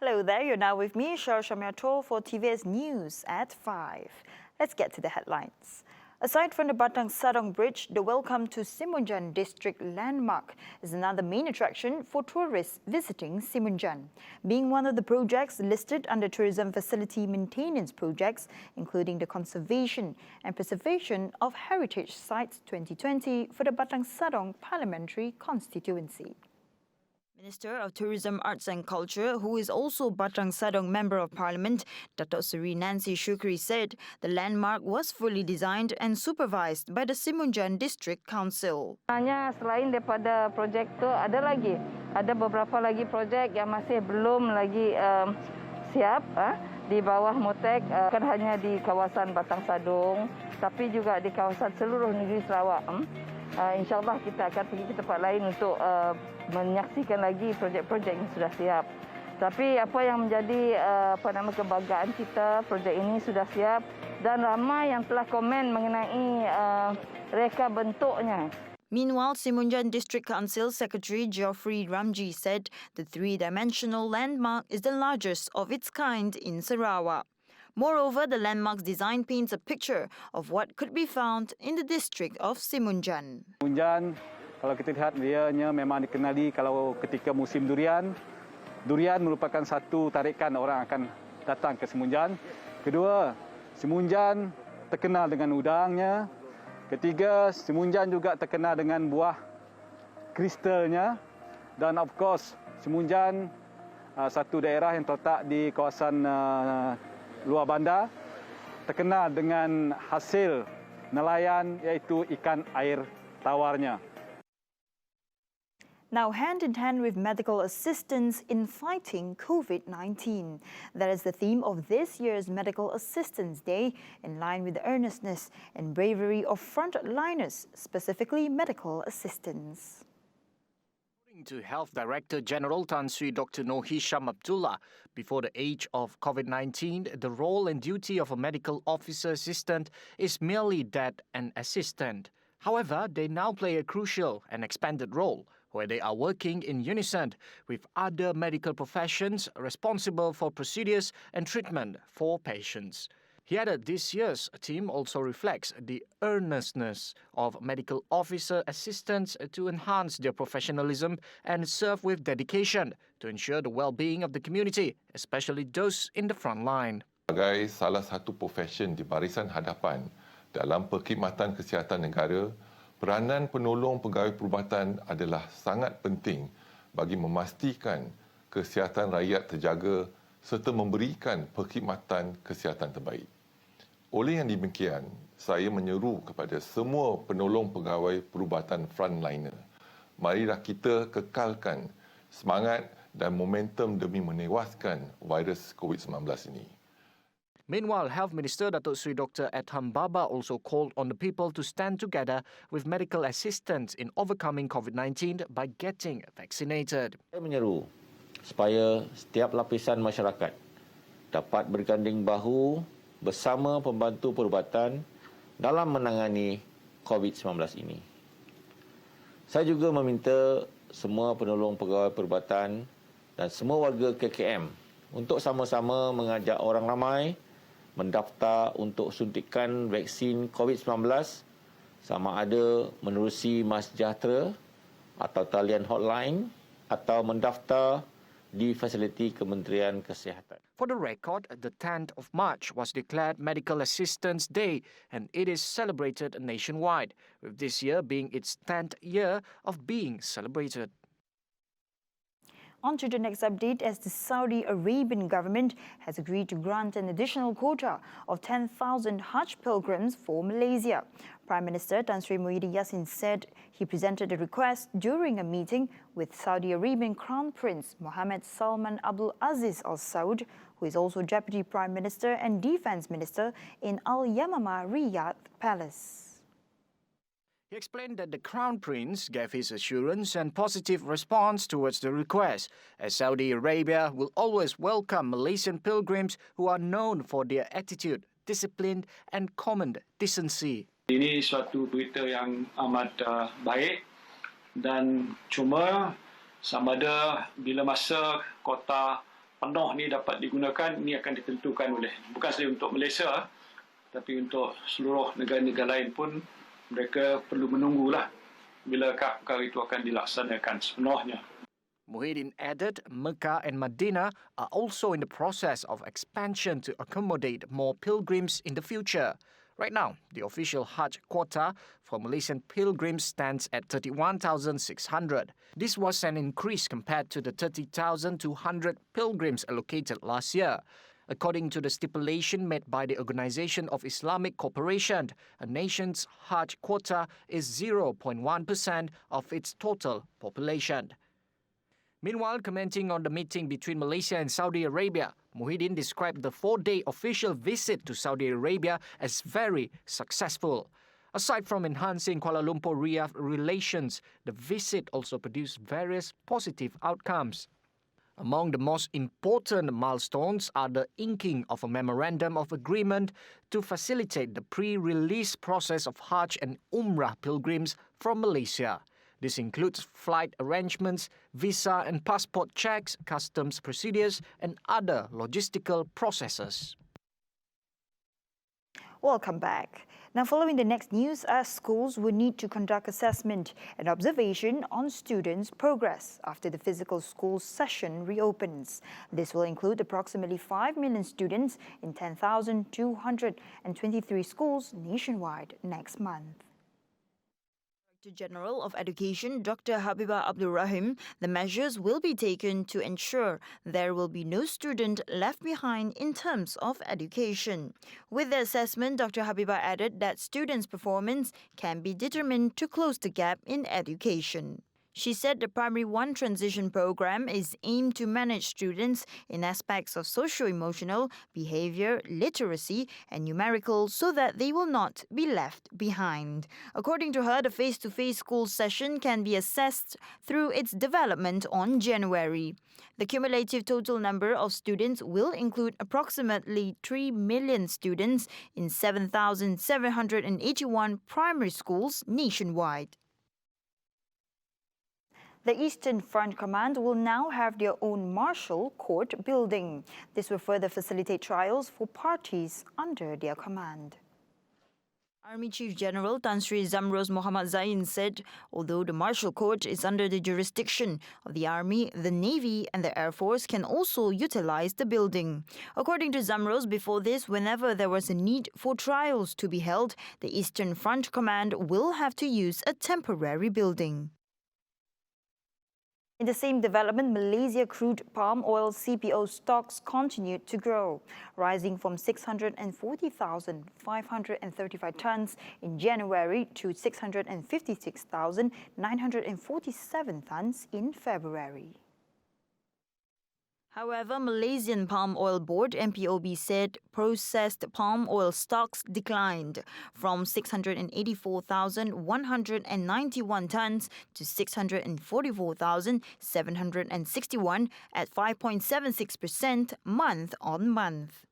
Hello there, you're now with me, Shamiato, for TVS News at 5. Let's get to the headlines. Aside from the Batang Sadong Bridge, the Welcome to Simunjan District landmark is another main attraction for tourists visiting Simunjan, being one of the projects listed under Tourism Facility Maintenance Projects, including the Conservation and Preservation of Heritage Sites 2020 for the Batang Sadong Parliamentary Constituency. Minister of Tourism, Arts and Culture, who is also Batang Sadong Member of Parliament, Datuk Seri Nancy Shukri said the landmark was fully designed and supervised by the Simunjan District Council. Hanya selain daripada projek tu ada beberapa lagi projek yang masih belum lagi siap di bawah Motek, bukan hanya di kawasan Batang Sadong tapi juga di kawasan seluruh negeri Sarawak. InsyaAllah kita akan pergi ke tempat lain untuk menyaksikan lagi projek-projek yang sudah siap. Tapi apa yang menjadi kebanggaan kita, projek ini sudah siap dan ramai yang telah komen mengenai reka bentuknya. Meanwhile, Simunjan District Council Secretary Geoffrey Ramji said the three-dimensional landmark is the largest of its kind in Sarawak. Moreover, the landmark's design paints a picture of what could be found in the district of Simunjan. Simunjan, kalau kita lihat, dianya memang dikenali kalau ketika musim durian. Durian merupakan satu tarikan orang akan datang ke Simunjan. Kedua, Simunjan terkenal dengan udangnya. Ketiga, Simunjan juga terkenal dengan buah kristalnya. Dan of course, Simunjan satu daerah yang terletak di kawasan luar bandar, terkenal dengan hasil nelayan iaitu ikan air tawarnya. Now, hand in hand with medical assistance in fighting COVID-19. That is the theme of this year's Medical Assistance Day, in line with the earnestness and bravery of frontliners, specifically medical assistants. To Health Director General Tan Sri Dr. Noor Hisham Abdullah, before the age of COVID-19, the role and duty of a medical officer assistant is merely that an assistant. However, they now play a crucial and expanded role, where they are working in unison with other medical professions responsible for procedures and treatment for patients. He added this year's theme also reflects the earnestness of medical officer assistants to enhance their professionalism and serve with dedication to ensure the well-being of the community, especially those in the front line. Sebagai salah satu profession di barisan hadapan dalam perkhidmatan kesihatan negara, peranan penolong pegawai perubatan adalah sangat penting bagi memastikan kesihatan rakyat terjaga serta memberikan perkhidmatan kesihatan terbaik. Oleh yang demikian, saya menyeru kepada semua penolong pegawai perubatan frontliner. Marilah kita kekalkan semangat dan momentum demi menewaskan virus COVID-19 ini. Meanwhile, Health Minister Datuk Seri Dr. Adham Baba also called on the people to stand together with medical assistance in overcoming COVID-19 by getting vaccinated. Saya menyeru supaya setiap lapisan masyarakat dapat berganding bahu bersama pembantu perubatan dalam menangani COVID-19 ini. Saya juga meminta semua penolong pegawai perubatan dan semua warga KKM untuk sama-sama mengajak orang ramai mendaftar untuk suntikan vaksin COVID-19 sama ada menerusi MySejahtera atau talian hotline atau mendaftar di fasiliti Kementerian Kesihatan. For the record, the 10th of March was declared Medical Assistance Day and it is celebrated nationwide, with this year being its 10th year of being celebrated. On to the next update, as the Saudi Arabian government has agreed to grant an additional quota of 10,000 Hajj pilgrims for Malaysia. Prime Minister Tan Sri Muhyiddin Yassin said he presented the request during a meeting with Saudi Arabian Crown Prince Mohammed Salman Abdul Aziz Al Saud, who is also Deputy Prime Minister and Defence Minister in Al Yamama Riyadh Palace. He explained that the Crown Prince gave his assurance and positive response towards the request, as Saudi Arabia will always welcome Malaysian pilgrims who are known for their attitude discipline and common decency. Ini suatu berita yang amat baik dan cuma sama ada bila masa kota penuh ni dapat digunakan, ini akan ditentukan oleh bukan sahaja untuk Malaysia tapi untuk seluruh negara-negara lain pun mereka perlu menunggulah bilakah perkara itu akan dilaksanakan sepenuhnya. Muhyiddin added Mecca and Medina are also in the process of expansion to accommodate more pilgrims in the future. Right now, the official Hajj quota for Malaysian pilgrims stands at 31,600. This was an increase compared to the 30,200 pilgrims allocated last year. According to the stipulation made by the Organisation of Islamic Cooperation, a nation's Hajj quota is 0.1% of its total population. Meanwhile, commenting on the meeting between Malaysia and Saudi Arabia, Muhyiddin described the 4-day official visit to Saudi Arabia as very successful. Aside from enhancing Kuala Lumpur-Riyadh relations, the visit also produced various positive outcomes. Among the most important milestones are the inking of a memorandum of agreement to facilitate the pre-release process of Hajj and Umrah pilgrims from Malaysia. This includes flight arrangements, visa and passport checks, customs procedures, and other logistical processes. Welcome back. Now, following the next news, our schools will need to conduct assessment and observation on students' progress after the physical school session reopens. This will include approximately 5 million students in 10,223 schools nationwide next month. Director General of Education, Dr. Habibah Abdul Rahim, the measures will be taken to ensure there will be no student left behind in terms of education. With the assessment, Dr. Habibah added that students' performance can be determined to close the gap in education. She said the Primary 1 transition program is aimed to manage students in aspects of socio-emotional, behavior, literacy, and numerical so that they will not be left behind. According to her, the face-to-face school session can be assessed through its development on January. The cumulative total number of students will include approximately 3 million students in 7,781 primary schools nationwide. The Eastern Front Command will now have their own martial court building. This will further facilitate trials for parties under their command. Army Chief General Tan Sri Zamros Muhammad Zain said, although the martial court is under the jurisdiction of the Army, the Navy and the Air Force can also utilize the building. According to Zamros, before this, whenever there was a need for trials to be held, the Eastern Front Command will have to use a temporary building. In the same development, Malaysia crude palm oil CPO stocks continued to grow, rising from 640,535 tonnes in January to 656,947 tonnes in February. However, Malaysian Palm Oil Board (MPOB) said processed palm oil stocks declined from 684,191 tonnes to 644,761 at 5.76% month-on-month.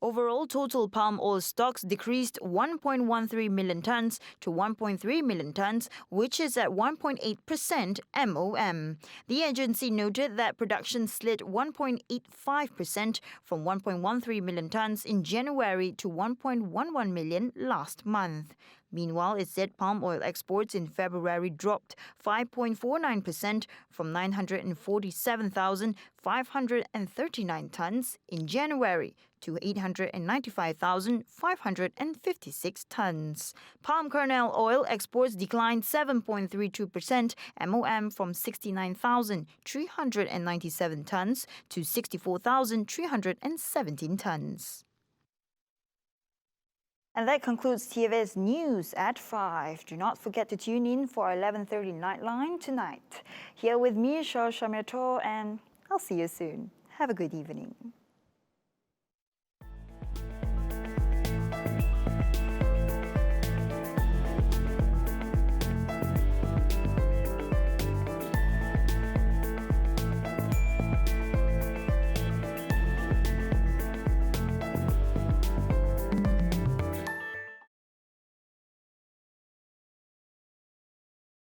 Overall, total palm oil stocks decreased 1.13 million tonnes to 1.3 million tonnes, which is at 1.8% MOM. The agency noted that production slid 1.85% from 1.13 million tonnes in January to 1.11 million last month. Meanwhile, it said palm oil exports in February dropped 5.49% from 947,539 tonnes in January to 895,556 tonnes. Palm kernel oil exports declined 7.32% MOM from 69,397 tonnes to 64,317 tonnes. And that concludes TVS News at 5. Do not forget to tune in for our 11:30 Nightline tonight. Here with me, Shah Shamiator, and I'll see you soon. Have a good evening.